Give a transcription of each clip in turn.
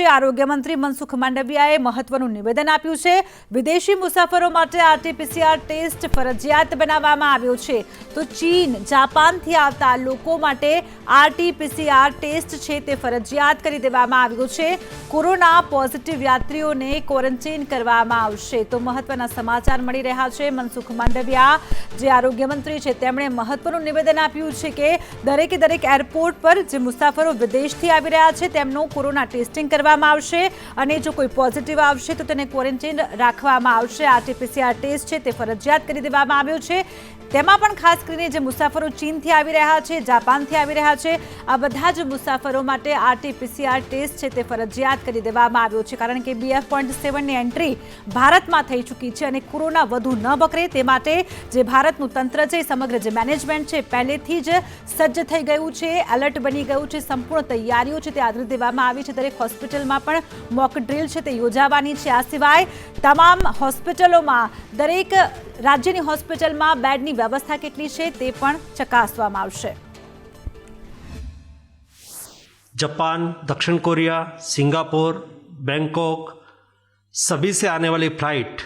આરોગ્ય મંત્રી મનસુખ માંડવિયાએ મહત્વનું નિવેદન આપ્યું છે। વિદેશી મુસાફરો માટે આરટીપીસીઆર ટેસ્ટ ફરજિયાત બનાવવામાં આવ્યો છે। તો ચીન, જાપાનથી આવતા લોકો માટે આરટીપીસીઆર ટેસ્ટ છે તે ફરજિયાત કરી દેવામાં આવ્યો છે। કોરોના પોઝિટિવ યાત્રીઓને ક્વોરન્ટાઇન કરવામાં આવશે। તો મહત્વના સમાચાર મળી રહ્યા છે। મનસુખ માંડવિયા જે આરોગ્ય મંત્રી છે તેમણે મહત્વનું નિવેદન આપ્યું છે કે દરેકે દરેક એરપોર્ટ પર જે મુસાફરો વિદેશથી આવી રહ્યા છે તેમનું કોરોના ટેસ્ટિંગ કરવામાં આવશે અને જો કોઈ પોઝિટિવ આવશે તો તેને ક્વોરન્ટાઇન રાખવામાં આવશે। આરટીપીસીઆર ટેસ્ટ છે તે ફરજિયાત કરી દેવામાં આવ્યો છે। તેમાં પણ ખાસ કરીને જે મુસાફરો ચીનથી આવી રહ્યા છે, જાપાનથી આવી રહ્યા છે, આ બધા જ મુસાફરો માટે આરટીપીસીઆર ટેસ્ટ છે તે ફરજિયાત કરી દેવામાં આવ્યો છે। કારણ કે BF.7ની એન્ટ્રી ભારતમાં થઈ ચૂકી છે અને કોરોના વધુ ન વકરે તે માટે જે ભારતનું તંત્ર છે, સમગ્ર જે મેનેજમેન્ટ છે પહેલેથી જ સજ્જ થઈ ગયું છે, એલર્ટ બની ગયું છે। સંપૂર્ણ તૈયારીઓ છે તે આદરી દેવામાં આવી છે। દરેક હોસ્પિટલમાં પણ મોક ડ્રીલ છે તે યોજાવાની છે। આ સિવાય તમામ હોસ્પિટલોમાં દરેક રાજ્યની હોસ્પિટલમાં બેડની व्यवस्था કેટલી છે તે પણ ચકાસવામાં આવશે। जापान, दक्षिण कोरिया, सिंगापुर, बैंकॉक सभी से आने वाली फ्लाइट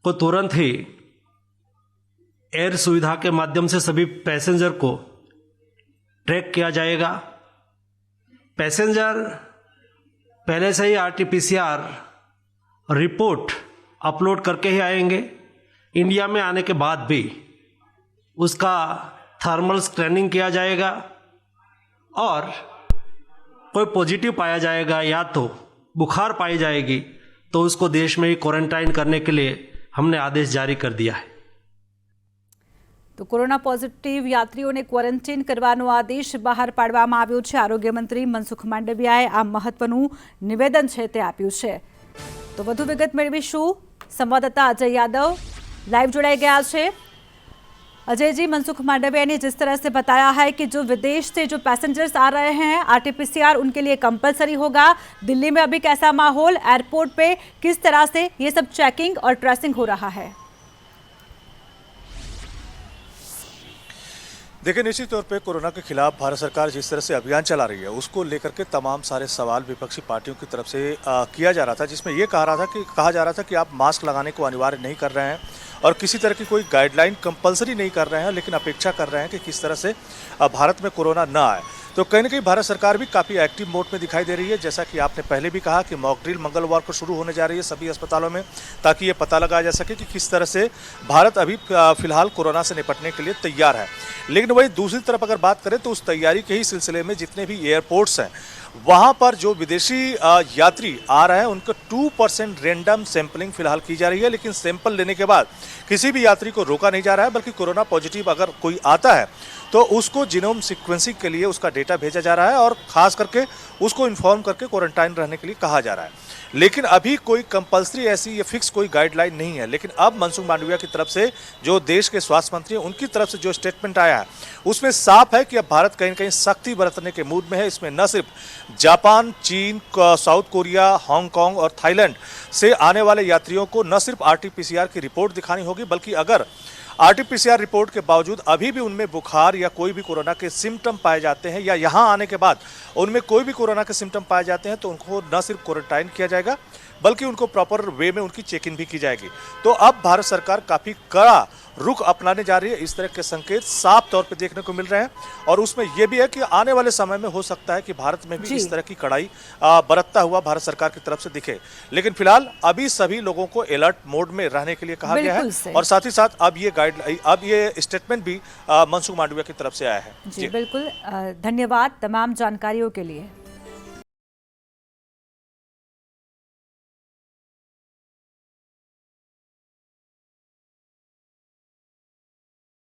को तुरंत ही एयर सुविधा के माध्यम से सभी पैसेंजर को ट्रैक किया जाएगा। पैसेंजर पहले से ही आरटीपीसीआर रिपोर्ट अपलोड करके ही आएंगे। इंडिया में आने के बाद भी उसका थर्मल स्कैनिंग किया जाएगा और कोई पॉजिटिव पाया जाएगा या तो बुखार पाई जाएगी तो उसको देश में ही क्वारंटाइन करने के लिए हमने आदेश जारी कर दिया है। तो कोरोना पॉजिटिव यात्रीओने क्वोरंटाइन करवानो आदेश बहार पाडवामां आव्यो छे। आरोग्य मंत्री मनसुख मांडवियाए आ महत्वनुं निवेदन छे ते आप्युं छे। तो वधु विगत मेळवीशुं। संवाददाता अजय यादव लाइव जुड़ाई गया है। अजय जी, मनसुख मांडविया ने जिस तरह से बताया है कि जो विदेश से जो पैसेंजर्स आ रहे हैं आरटीपीसीआर उनके लिए कंपलसरी होगा। दिल्ली में अभी कैसा माहौल, एयरपोर्ट पे किस तरह से ये सब चेकिंग और ट्रेसिंग हो रहा है? देखिए, निश्चित तौर पे कोरोना के खिलाफ भारत सरकार जिस तरह से अभियान चला रही है उसको लेकर के तमाम सारे सवाल विपक्षी पार्टियों की तरफ से किया जा रहा था, जिसमें ये कहा जा रहा था कि आप मास्क लगाने को अनिवार्य नहीं कर रहे हैं और किसी तरह की कोई गाइडलाइन कंपलसरी नहीं कर रहे हैं, लेकिन अपेक्षा कर रहे हैं कि किस तरह से भारत में कोरोना न आए। तो कहीं ना कहीं भारत सरकार भी काफ़ी एक्टिव मोड में दिखाई दे रही है। जैसा कि आपने पहले भी कहा कि मॉक ड्रिल मंगलवार को शुरू होने जा रही है सभी अस्पतालों में, ताकि ये पता लगाया जा सके कि किस तरह से भारत अभी फिलहाल कोरोना से निपटने के लिए तैयार है। लेकिन वही दूसरी तरफ अगर बात करें तो उस तैयारी के ही सिलसिले में जितने भी एयरपोर्ट्स हैं वहाँ पर जो विदेशी यात्री आ रहे हैं उनको 2% रैंडम सैंपलिंग फिलहाल की जा रही है। लेकिन सैंपल लेने के बाद किसी भी यात्री को रोका नहीं जा रहा है, बल्कि कोरोना पॉजिटिव अगर कोई आता है तो उसको जीनोम सीक्वेंसिंग के लिए उसका डेटा भेजा जा रहा है और खास करके उसको इन्फॉर्म करके क्वारंटाइन रहने के लिए कहा जा रहा है। लेकिन अभी कोई कंपलसरी ऐसी या फिक्स कोई गाइडलाइन नहीं है। लेकिन अब मनसुख मांडविया की तरफ से जो देश के स्वास्थ्य मंत्री हैं उनकी तरफ से जो स्टेटमेंट आया है उसमें साफ है कि अब भारत कहीं न कहीं सख्ती बरतने के मूड में है। इसमें न सिर्फ जापान, चीन, साउथ कोरिया, हांगकांग और थाईलैंड से आने वाले यात्रियों को न सिर्फ आरटीपीसीआर की रिपोर्ट दिखानी होगी, बल्कि अगर आरटीपीसीआर रिपोर्ट के बावजूद अभी भी उनमें बुखार या कोई भी कोरोना के सिम्टम पाए जाते हैं या यहाँ आने के बाद उनमें कोई भी कोरोना के सिम्टम पाए जाते हैं तो उनको न सिर्फ क्वारंटाइन किया जाएगा बल्कि उनको प्रॉपर वे में उनकी चेकिंग भी की जाएगी। तो अब भारत सरकार काफ़ी कड़ा रुख अपनाने जा रही है। इस तरह के संकेत साफ तौर पे देखने को मिल रहे हैं और उसमें यह भी है कि आने वाले समय में हो सकता है कि भारत में भी इस तरह की कड़ाई बरतता हुआ भारत सरकार की तरफ से दिखे। लेकिन फिलहाल अभी सभी लोगों को अलर्ट मोड में रहने के लिए कहा गया है और साथ ही साथ अब ये स्टेटमेंट भी मनसुख मांडविया की तरफ से आया है। जी बिल्कुल, धन्यवाद तमाम जानकारियों के लिए।